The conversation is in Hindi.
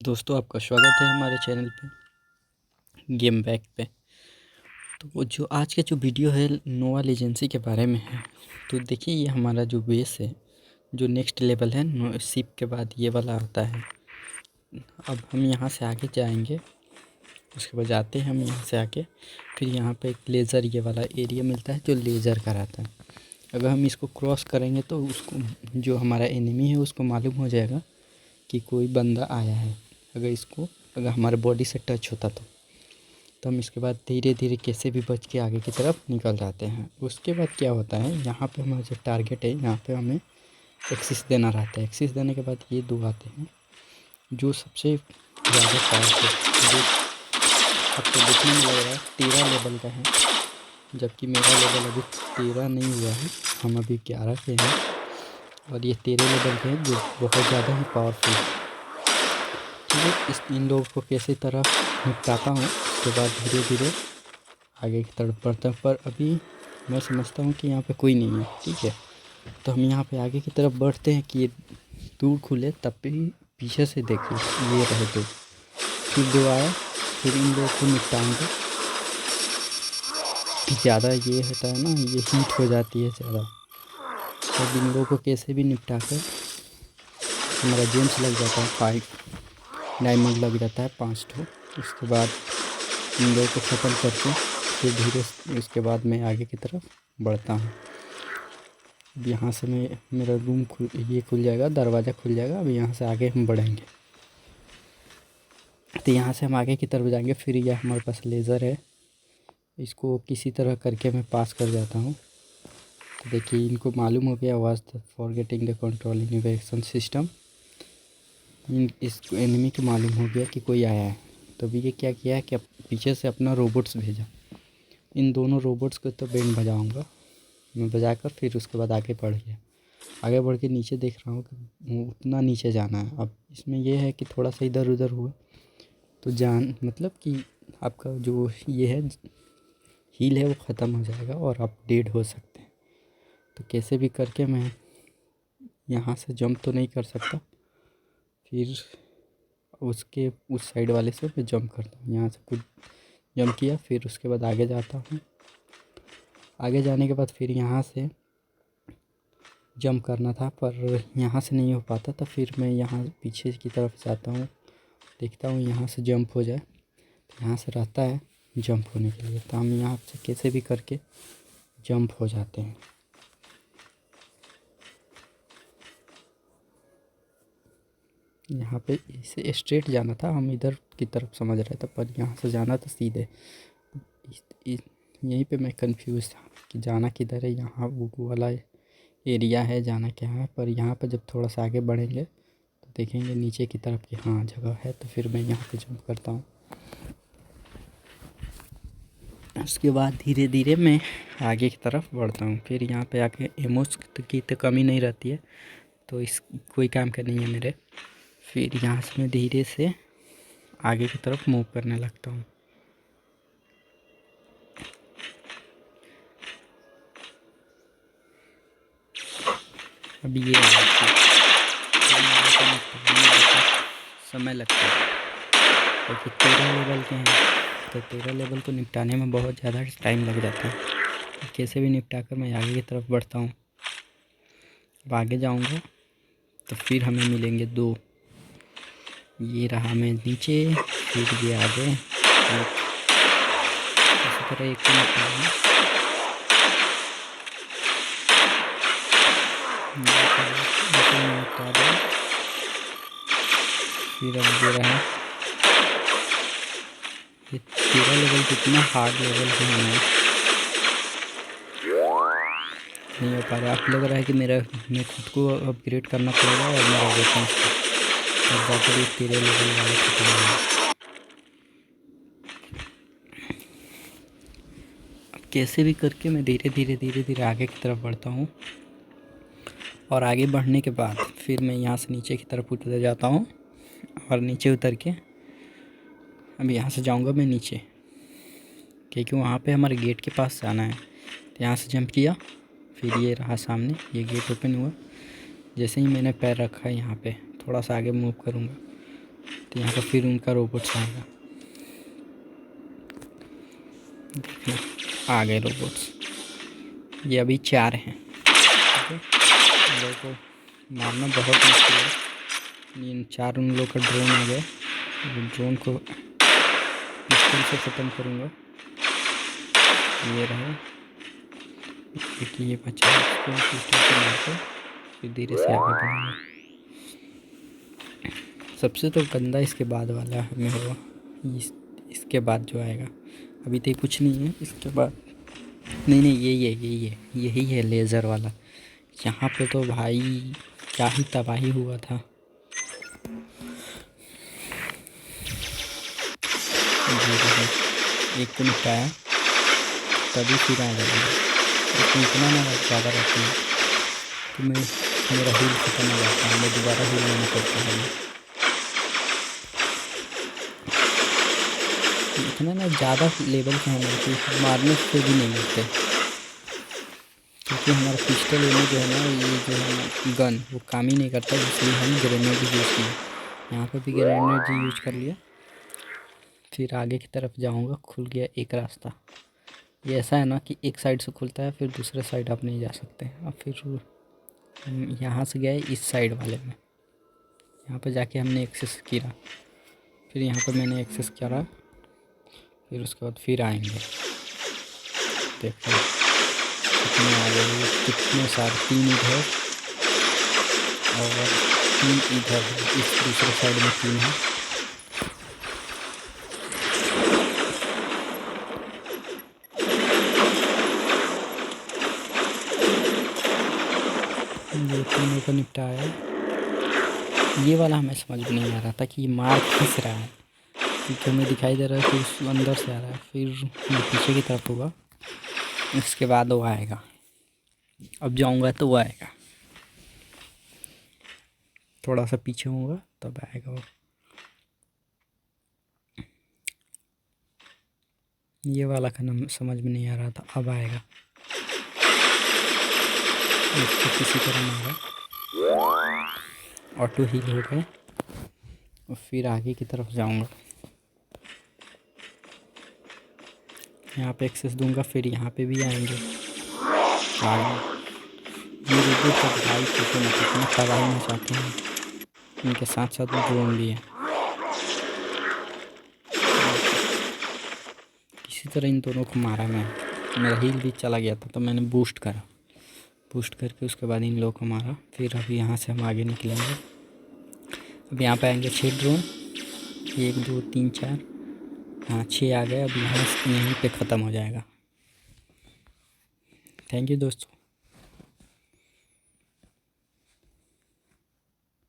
दोस्तों, आपका स्वागत है हमारे चैनल पे गेम बैक पे। तो वो जो आज का जो वीडियो है नोवा लेजेंसी के बारे में है। तो देखिए, ये हमारा जो बेस है, जो नेक्स्ट लेवल है शिप के बाद ये वाला आता है। अब हम यहाँ से आगे जाएंगे, उसके बाद जाते हैं हम यहाँ से आके, फिर यहाँ पे एक लेज़र ये वाला एरिया मिलता है जो लेज़र का रहता है। अगर हम इसको क्रॉस करेंगे तो उसको, जो हमारा एनिमी है, उसको मालूम हो जाएगा कि कोई बंदा आया है। अगर हमारे बॉडी से टच होता तो हम इसके बाद धीरे धीरे कैसे भी बच के आगे की तरफ निकल जाते हैं। उसके बाद क्या होता है, यहाँ पे हमारा जो टारगेट है, यहाँ पे हमें एक्सिस देना रहता है। एक्सिस देने के बाद ये दो आते हैं जो सबसे ज़्यादा पावरफुल, जो आपको देखने में लग रहा है 13 लेवल का है, जबकि मेरा लेवल अभी 13 नहीं हुआ है, हम अभी 11 पे हैं। और ये 13 लेवल के हैं जो बहुत ज़्यादा ही पावरफुल है। चलिए इन लोगों को कैसे तरह निपटाता हूँ, उसके बाद धीरे धीरे आगे की तरफ बढ़ता हूँ। पर अभी मैं समझता हूँ कि यहाँ पे कोई नहीं है, ठीक है। तो हम यहाँ पे आगे की तरफ बढ़ते हैं कि ये दूर खुले, तब भी पीछे से देखिए ये रहे दो, फिर दो आया, फिर इन लोगों को निपटाएंगे। ज़्यादा ये होता है ना, ये हीट हो जाती है ज़्यादा, तो इन लोगों को कैसे भी निपटा कर हमारा जेम्स लग जाता है, 5 डायमंड लग जाता है, 5 ठो। उसके बाद इन लोगों को ख़त्म करके फिर धीरे उसके बाद मैं आगे की तरफ बढ़ता हूँ। अब यहाँ से मेरा रूम खुल जाएगा, दरवाज़ा खुल जाएगा। अब यहाँ से आगे हम बढ़ेंगे, तो यहाँ से हम आगे की तरफ जाएंगे। फिर यह हमारे पास लेज़र है, इसको किसी तरह करके मैं पास कर जाता हूँ। तो देखिए, इनको मालूम हो गया was forgetting the control innovation system. इस एनिमी को मालूम हो गया कि कोई आया है। तो अभी ये क्या किया है कि पीछे से अपना रोबोट्स भेजा। इन दोनों रोबोट्स को तो बैंड बजाऊंगा मैं, बजाकर फिर उसके बाद आगे बढ़ के नीचे देख रहा हूँ कि उतना नीचे जाना है। अब इसमें यह है कि थोड़ा सा इधर उधर हुआ तो मतलब कि आपका जो ये है हील है वो ख़त्म हो जाएगा और आप डेड हो सकते हैं। तो कैसे भी करके मैं यहाँ से जंप तो नहीं कर सकता, फिर उसके उस साइड वाले से मैं जंप करता हूँ। यहाँ से कुछ जंप किया, फिर उसके बाद आगे जाता हूँ। आगे जाने के बाद फिर यहाँ से जंप करना था, पर यहाँ से नहीं हो पाता, तो फिर मैं यहाँ पीछे की तरफ जाता हूँ, देखता हूँ यहाँ से जंप हो जाए। तो यहाँ से रहता है जंप होने के लिए, तो हम यहाँ से कैसे भी करके जंप हो जाते हैं। यहाँ पे इसे स्ट्रेट जाना था, हम इधर की तरफ समझ रहे थे, पर यहाँ से जाना था सीधे। यहीं पे मैं कंफ्यूज था कि जाना किधर है। यहाँ वो वाला एरिया है, जाना क्या है। पर यहाँ पर जब थोड़ा सा आगे बढ़ेंगे तो देखेंगे नीचे की तरफ कि हाँ जगह है, तो फिर मैं यहाँ पे जंप करता हूँ। उसके बाद धीरे धीरे मैं आगे की तरफ बढ़ता हूँ। फिर यहाँ पे आके एमोस की तो कमी नहीं रहती है, तो इस कोई काम का नहीं है मेरे। फिर यहाँ से मैं धीरे से आगे की तरफ मूव करने लगता हूँ। अभी ये समय लगता है, क्योंकि 13 लेवल के हैं, तो 13 लेवल को निपटाने में बहुत ज़्यादा टाइम लग जाता है। कैसे भी निपटा कर मैं आगे की तरफ बढ़ता हूँ। अब आगे जाऊँगा तो फिर हमें मिलेंगे 2। ये रहा मैं नीचे, फिर ये आगे, इसी तरह एक को निपटा दो। फिर अब ये रहा, ये 13 लेवल कितना हार्ड लेवल पे होना है, नहीं हो पा रहा। आप लग रहा है कि मैं खुद को अपग्रेड करना पड़ेगा और मेरा वेपन तब जाकर 13 लेवल वाले खत्म होगा। अब कैसे भी करके मैं धीरे धीरे आगे की तरफ बढ़ता हूँ। और आगे बढ़ने के बाद फिर मैं यहाँ से नीचे की तरफ उतर जाता हूँ, और नीचे उतर के अब यहाँ से जाऊँगा मैं नीचे, क्योंकि वहाँ पे हमारे गेट के पास जाना है। तो यहाँ से जंप किया, फिर ये रहा सामने, ये गेट ओपन हुआ। जैसे ही मैंने पैर रखा है यहाँ पे, थोड़ा सा आगे मूव करूँगा तो यहाँ पर फिर उनका रोबोट्स आएगा। देखना आ गए रोबोट्स, ये अभी 4 हैं। ठीक है, इन लोगों को मारना बहुत मुश्किल है। इन 4 उन लोग का ड्रोन आ गया, ड्रोन को पिस्टल से ख़त्म करूँगा। ये रहा, क्योंकि ये बचा है, इसको पिस्टल से मार कर फिर धीरे से आगे बढ़ूँगा। सबसे तो गंदा इसके बाद वाला हमें होगा, इसके बाद जो आएगा। अभी तो कुछ नहीं है, इसके बाद नहीं यही है लेज़र वाला। यहाँ पे तो भाई क्या ही तबाही हुआ था। एक को निपटाया, तभी फिर आ जाएगा। इसमें इतना ना ज़्यादा रहती है तो मेरा हील खत्म हो जाता है, मैं दोबारा हील लेना पड़ता है। इतना ना ज़्यादा लेवल का है कि मारने से भी नहीं मिलते, क्योंकि हमारा पिस्टल में जो है ना, ये जो है गन वो काम ही नहीं करता, इसलिए हम ग्रेनेड यूज़ किए। यहाँ पर भी ग्रेनेड यूज कर लिया। फिर आगे की तरफ जाऊँगा, खुल गया एक रास्ता। ये ऐसा है ना कि एक साइड से खुलता है, फिर दूसरे साइड आप नहीं जा सकते। अब फिर हम यहाँ से गए इस साइड वाले में, यहाँ पर जाके हमने एक्सेस किया। फिर यहाँ पर मैंने एक्सेस करा, फिर उसके बाद फिर आएंगे। देखो कितने आ गए, कितने सारे, 3 इधर और 3 इधर है, इस दूसरे साइड में 3 है। ये तीनों को निपटाया। ये वाला हमें समझ में नहीं आ रहा था कि ये मार खींच रहा है, क्योंकि हमें दिखाई दे रहा है कि उस अंदर से आ रहा है। फिर मैं पीछे की तरफ होगा, इसके बाद वो आएगा। अब जाऊंगा तो वो आएगा, थोड़ा सा पीछे होगा तब आएगा वो। ये वाला का नाम समझ में नहीं आ रहा था, अब आएगा। इसको किसी तरह मारा, ऑटो हील हो गए और फिर आगे की तरफ जाऊंगा। यहाँ पे एक्सेस दूंगा, फिर यहाँ पे भी आएंगे आगे। ये रोबोट का भाई छोटे में कितना तबाही मचाते हैं, इनके साथ साथ ड्रोन भी है। किसी तरह इन दोनों को मारा मैं, मेरा हील भी चला गया था तो मैंने बूस्ट करा, बूस्ट करके उसके बाद इन लोगों को मारा। फिर अभी यहाँ से हम आगे निकलेंगे। अब यहाँ पे आएंगे 6 ड्रोन, 1 2 3 4, हाँ 6 आ गए। अब यहाँ यहीं पे ख़त्म हो जाएगा। थैंक यू दोस्तों।